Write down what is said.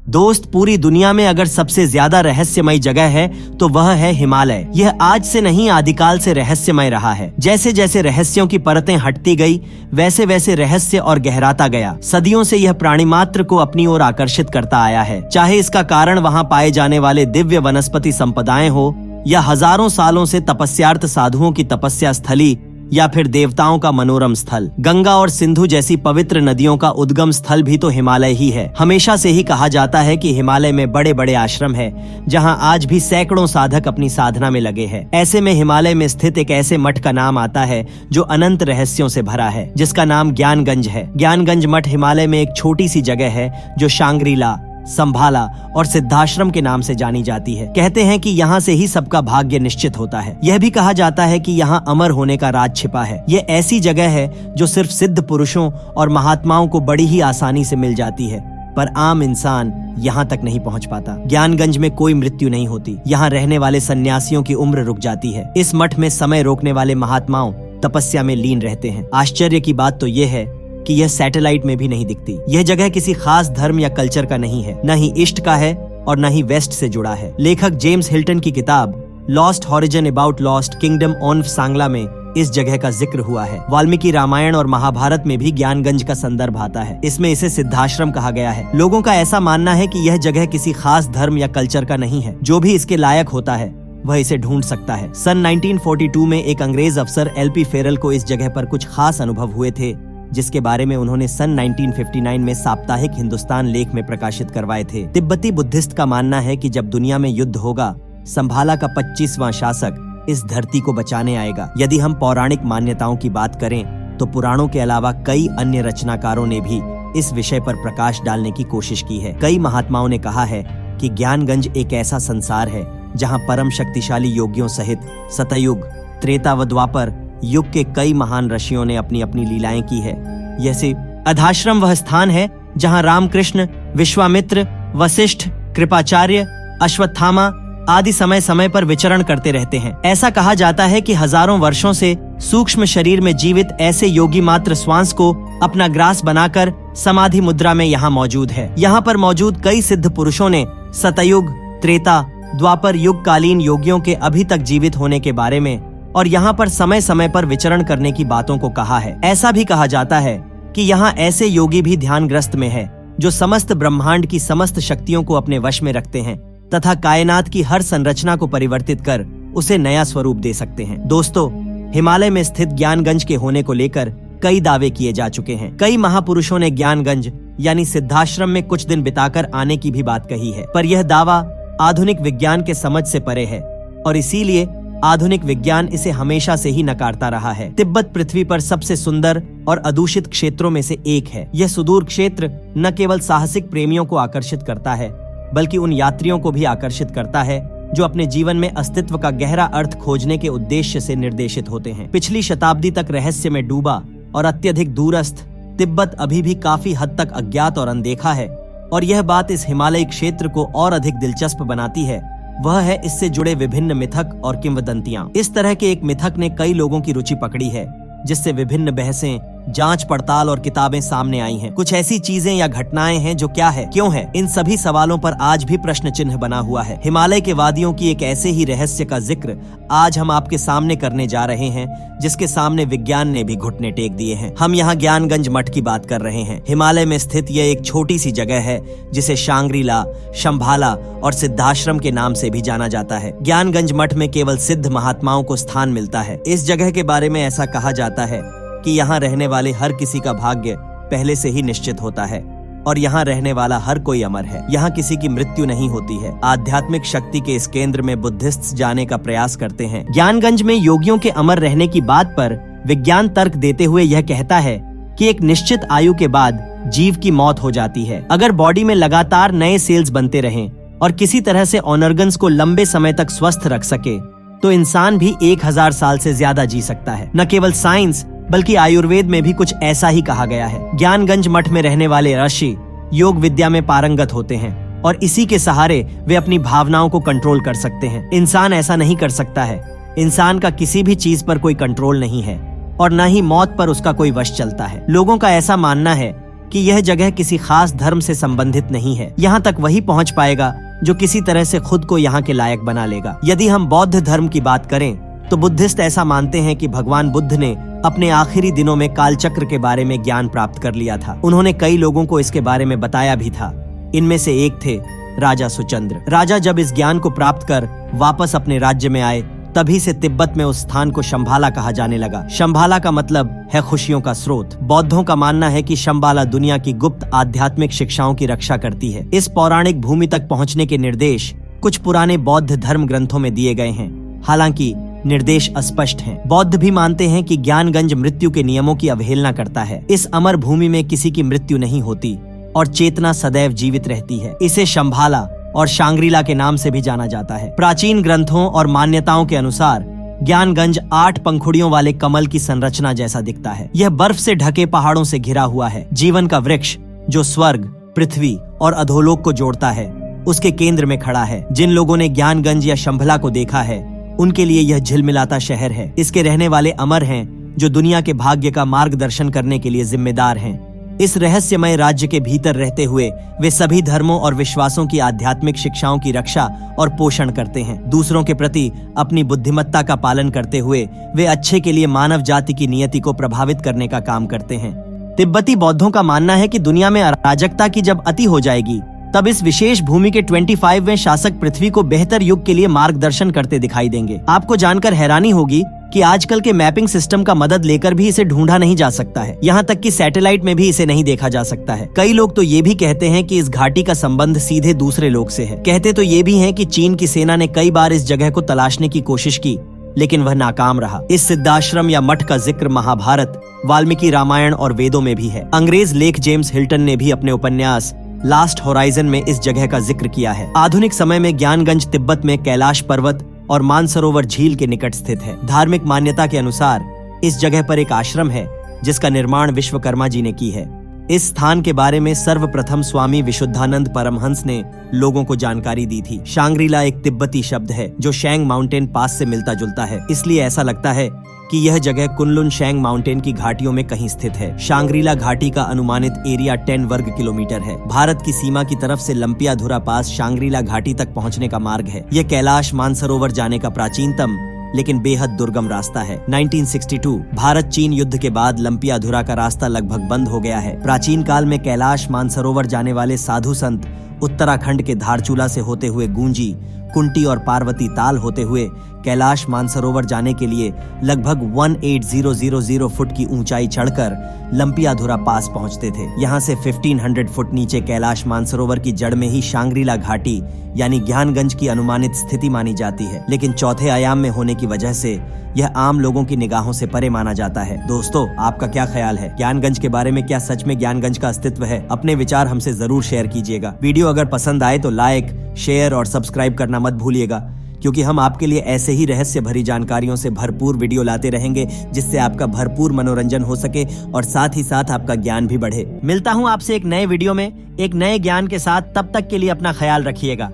दोस्त, पूरी दुनिया में अगर सबसे ज्यादा रहस्यमय जगह है तो वह है हिमालय। यह आज से नहीं, आदिकाल से रहस्यमय रहा है। जैसे जैसे रहस्यों की परतें हटती गई, वैसे वैसे रहस्य और गहराता गया। सदियों से यह प्राणी मात्र को अपनी ओर आकर्षित करता आया है। चाहे इसका कारण वहाँ पाए जाने वाले दिव्य वनस्पति संपदाएं हो, या हजारों सालों से तपस्यार्थ साधुओं की तपस्या स्थली, या फिर देवताओं का मनोरम स्थल। गंगा और सिंधु जैसी पवित्र नदियों का उद्गम स्थल भी तो हिमालय ही है। हमेशा से ही कहा जाता है कि हिमालय में बड़े बड़े आश्रम है, जहां आज भी सैकड़ों साधक अपनी साधना में लगे हैं। ऐसे में हिमालय में स्थित एक ऐसे मठ का नाम आता है जो अनंत रहस्यों से भरा है, जिसका नाम ज्ञानगंज है। ज्ञानगंज मठ हिमालय में एक छोटी सी जगह है जो शांग्रीला, संभाला और सिद्धाश्रम के नाम से जानी जाती है। कहते हैं कि यहाँ से ही सबका भाग्य निश्चित होता है। यह भी कहा जाता है कि यहाँ अमर होने का राज छिपा है। ये ऐसी जगह है जो सिर्फ सिद्ध पुरुषों और महात्माओं को बड़ी ही आसानी से मिल जाती है, पर आम इंसान यहाँ तक नहीं पहुँच पाता। ज्ञानगंज में कोई मृत्यु नहीं होती। यहाँ रहने वाले सन्यासियों की उम्र रुक जाती है। इस मठ में समय रोकने वाले महात्माओं तपस्या में लीन रहते हैं। आश्चर्य की बात तो यह है कि यह सैटेलाइट में भी नहीं दिखती। यह जगह किसी खास धर्म या कल्चर का नहीं है, न ही ईस्ट का है और न ही वेस्ट से जुड़ा है। लेखक जेम्स हिल्टन की किताब lost horizon about lost kingdom on Sangla में इस जगह का जिक्र हुआ है। वाल्मीकि रामायण और महाभारत में भी ज्ञानगंज का संदर्भ आता है। इसमें इसे सिद्धाश्रम कहा गया है। लोगों का ऐसा मानना है कि यह जगह किसी खास धर्म या कल्चर का नहीं है। जो भी इसके लायक होता है वह इसे ढूंढ सकता है। सन 1942 में एक अंग्रेज अफसर LP फेरल को इस जगह पर कुछ खास अनुभव हुए थे, जिसके बारे में उन्होंने सन 1959 में साप्ताहिक हिंदुस्तान लेख में प्रकाशित करवाए थे। तिब्बती बुद्धिस्ट का मानना है कि जब दुनिया में युद्ध होगा, संभाला का 25वां शासक इस धरती को बचाने आएगा। यदि हम पौराणिक मान्यताओं की बात करें तो पुराणों के अलावा कई अन्य रचनाकारों ने भी इस विषय पर प्रकाश डालने की कोशिश की है। कई महात्माओं ने कहा है कि ज्ञानगंज एक ऐसा संसार है जहाँ परम शक्तिशाली योगियों सहित सतयुग, त्रेता व द्वापर युग के कई महान ऋषियों ने अपनी अपनी लीलाएं की है। जैसे अधाश्रम वह स्थान है जहां रामकृष्ण, विश्वामित्र, वशिष्ठ, कृपाचार्य, अश्वत्थामा आदि समय समय पर विचरण करते रहते हैं। ऐसा कहा जाता है कि हजारों वर्षों से सूक्ष्म शरीर में जीवित ऐसे योगी मात्र श्वास को अपना ग्रास बनाकर समाधि मुद्रा में यहाँ मौजूद है। यहाँ पर मौजूद कई सिद्ध पुरुषों ने सतयुग, त्रेता, द्वापर युग कालीन योगियों के अभी तक जीवित होने के बारे में और यहाँ पर समय समय पर विचरण करने की बातों को कहा है। ऐसा भी कहा जाता है कि यहाँ ऐसे योगी भी ध्यानग्रस्त में है जो समस्त ब्रह्मांड की समस्त शक्तियों को अपने वश में रखते हैं तथा कायनात की हर संरचना को परिवर्तित कर उसे नया स्वरूप दे सकते हैं। दोस्तों, हिमालय में स्थित ज्ञानगंज के होने को लेकर कई दावे किए जा चुके हैं। कई महापुरुषों ने ज्ञानगंज यानी सिद्धाश्रम में कुछ दिन बिताकर आने की भी बात कही है, पर यह दावा आधुनिक विज्ञान के समझ से परे है और इसीलिए आधुनिक विज्ञान इसे हमेशा से ही नकारता रहा है। तिब्बत पृथ्वी पर सबसे सुंदर और अदूषित क्षेत्रों में से एक है। यह सुदूर क्षेत्र न केवल साहसिक प्रेमियों को आकर्षित करता है, बल्कि उन यात्रियों को भी आकर्षित करता है जो अपने जीवन में अस्तित्व का गहरा अर्थ खोजने के उद्देश्य से निर्देशित होते हैं। पिछली शताब्दी तक रहस्य में डूबा और अत्यधिक दूरस्थ तिब्बत अभी भी काफी हद तक अज्ञात और अनदेखा है, और यह बात इस हिमालयी क्षेत्र को और अधिक दिलचस्प बनाती है। वह है इससे जुड़े विभिन्न मिथक और किंवदंतियां। इस तरह के एक मिथक ने कई लोगों की रुचि पकड़ी है, जिससे विभिन्न बहसें, जांच पड़ताल और किताबें सामने आई हैं। कुछ ऐसी चीजें या घटनाएं हैं जो क्या है, क्यों है, इन सभी सवालों पर आज भी प्रश्न चिन्ह बना हुआ है। हिमालय के वादियों की एक ऐसे ही रहस्य का जिक्र आज हम आपके सामने करने जा रहे हैं, जिसके सामने विज्ञान ने भी घुटने टेक दिए हैं। हम यहाँ ज्ञानगंज मठ की बात कर रहे हैं। हिमालय में स्थित यह एक छोटी सी जगह है जिसे शांग्रीला, शंभाला और सिद्धाश्रम के नाम से भी जाना जाता है। ज्ञानगंज मठ में केवल सिद्ध महात्माओं को स्थान मिलता है। इस जगह के बारे में ऐसा कहा जाता है कि यहाँ रहने वाले हर किसी का भाग्य पहले से ही निश्चित होता है और यहाँ रहने वाला हर कोई अमर है। यहाँ किसी की मृत्यु नहीं होती है। आध्यात्मिक शक्ति के इस केंद्र में बुद्धिस्ट जाने का प्रयास करते हैं। ज्ञानगंज में योगियों के अमर रहने की बात पर विज्ञान तर्क देते हुए यह कहता है कि एक निश्चित आयु के बाद जीव की मौत हो जाती है। अगर बॉडी में लगातार नए सेल्स बनते रहें और किसी तरह से ऑर्गन्स को लंबे समय तक स्वस्थ रख सके तो इंसान भी 1000 साल से ज्यादा जी सकता है। न केवल साइंस बल्कि आयुर्वेद में भी कुछ ऐसा ही कहा गया है। ज्ञानगंज मठ में रहने वाले ऋषि योग विद्या में पारंगत होते हैं और इसी के सहारे वे अपनी भावनाओं को कंट्रोल कर सकते हैं। इंसान ऐसा नहीं कर सकता है। इंसान का किसी भी चीज पर कोई कंट्रोल नहीं है और न ही मौत पर उसका कोई वश चलता है। लोगों का ऐसा मानना है कि यह जगह किसी खास धर्म से संबंधित नहीं है। यहाँ तक वही पहुँच पाएगा जो किसी तरह से खुद को यहाँ के लायक बना लेगा। यदि हम बौद्ध धर्म की बात करें तो बुद्धिस्ट ऐसा मानते हैं कि भगवान बुद्ध ने अपने आखिरी दिनों में कालचक्र के बारे में ज्ञान प्राप्त कर लिया था। उन्होंने कई लोगों को इसके बारे में बताया भी था। इनमें से एक थे राजा सुचंद्र। राजा जब इस ज्ञान को प्राप्त कर वापस अपने राज्य में आए, तभी से तिब्बत में उस स्थान को शंभाला कहा जाने लगा। शंभाला का मतलब है खुशियों का स्रोत। बौद्धों का मानना है कि शंभाला दुनिया की गुप्त आध्यात्मिक शिक्षाओं की रक्षा करती है। इस पौराणिक भूमि तक पहुंचने के निर्देश कुछ पुराने बौद्ध धर्म ग्रंथों में दिए गए हैं, हालांकि निर्देश अस्पष्ट हैं। बौद्ध भी मानते हैं कि ज्ञानगंज मृत्यु के नियमों की अवहेलना करता है। इस अमर भूमि में किसी की मृत्यु नहीं होती और चेतना सदैव जीवित रहती है। इसे शंभाला और शांग्रीला के नाम से भी जाना जाता है। प्राचीन ग्रंथों और मान्यताओं के अनुसार ज्ञानगंज 8 पंखुड़ियों वाले कमल की संरचना जैसा दिखता है। यह बर्फ से ढके पहाड़ों से घिरा हुआ है। जीवन का वृक्ष जो स्वर्ग, पृथ्वी और अधोलोक को जोड़ता है, उसके केंद्र में खड़ा है। जिन लोगों ने ज्ञानगंज या शंभला को देखा है, उनके लिए यह झिलमिलाता शहर है। इसके रहने वाले अमर हैं, जो दुनिया के भाग्य का मार्गदर्शन करने के लिए जिम्मेदार हैं। इस रहस्यमय राज्य के भीतर रहते हुए वे सभी धर्मों और विश्वासों की आध्यात्मिक शिक्षाओं की रक्षा और पोषण करते हैं। दूसरों के प्रति अपनी बुद्धिमत्ता का पालन करते हुए वे अच्छे के लिए मानव जाति की नियति को प्रभावित करने का काम करते हैं। तिब्बती बौद्धों का मानना है कि दुनिया में अराजकता की जब अति हो जाएगी, तब इस विशेष भूमि के 25वें शासक पृथ्वी को बेहतर युग के लिए मार्गदर्शन करते दिखाई देंगे। आपको जानकर हैरानी होगी कि आजकल के मैपिंग सिस्टम का मदद लेकर भी इसे ढूंढा नहीं जा सकता है। यहाँ तक कि सैटेलाइट में भी इसे नहीं देखा जा सकता है। कई लोग तो ये भी कहते हैं कि इस घाटी का संबंध सीधे दूसरे लोग से है। कहते तो ये भी हैं कि चीन की सेना ने कई बार इस जगह को तलाशने की कोशिश की, लेकिन वह नाकाम रहा। इस सिद्धाश्रम या मठ का जिक्र महाभारत, वाल्मीकि रामायण और वेदों में भी है। अंग्रेज लेख जेम्स हिल्टन ने भी अपने उपन्यास लास्ट होराइजन में इस जगह का जिक्र किया है। आधुनिक समय में ज्ञानगंज तिब्बत में कैलाश पर्वत और मानसरोवर झील के निकट स्थित है। धार्मिक मान्यता के अनुसार इस जगह पर एक आश्रम है, जिसका निर्माण विश्वकर्मा जी ने की है। इस स्थान के बारे में सर्वप्रथम स्वामी विशुद्धानंद परमहंस ने लोगों को जानकारी दी थी। शांग्रीला एक तिब्बती शब्द है जो शैंग माउंटेन पास से मिलता जुलता है, इसलिए ऐसा लगता है कि यह जगह कुनलुन शैंग माउंटेन की घाटियों में कहीं स्थित है। शांग्रीला घाटी का अनुमानित एरिया 10 वर्ग किलोमीटर है। भारत की सीमा की तरफ से लंपियाधुरा पास शांग्रीला घाटी तक पहुंचने का मार्ग है। यह कैलाश मानसरोवर जाने का प्राचीनतम लेकिन बेहद दुर्गम रास्ता है। 1962 भारत चीन युद्ध के बाद लंपियाधुरा का रास्ता लगभग बंद हो गया है। प्राचीन काल में कैलाश मानसरोवर जाने वाले साधु संत उत्तराखंड के धारचूला से होते हुए गूंजी, कुंटी और पार्वती ताल होते हुए कैलाश मानसरोवर जाने के लिए लगभग 18000 फुट की ऊंचाई चढ़कर लंपियाधुरा पास पहुंचते थे। यहाँ से 1500 फुट नीचे कैलाश मानसरोवर की जड़ में ही शांग्रीला घाटी यानी ज्ञानगंज की अनुमानित स्थिति मानी जाती है, लेकिन चौथे आयाम में होने की वजह से यह आम लोगों की निगाहों से परे माना जाता है। दोस्तों, आपका क्या ख्याल है? ज्ञानगंज के बारे में क्या सच में ज्ञानगंज का अस्तित्व है? अपने विचार हमसे जरूर शेयर कीजिएगा। वीडियो अगर पसंद आए तो लाइक, शेयर और सब्सक्राइब करना मत भूलिएगा, क्योंकि हम आपके लिए ऐसे ही रहस्य भरी जानकारियों से भरपूर वीडियो लाते रहेंगे, जिससे आपका भरपूर मनोरंजन हो सके और साथ ही साथ आपका ज्ञान भी बढ़े। मिलता हूँ आपसे एक नए वीडियो में एक नए ज्ञान के साथ। तब तक के लिए अपना ख्याल रखिएगा।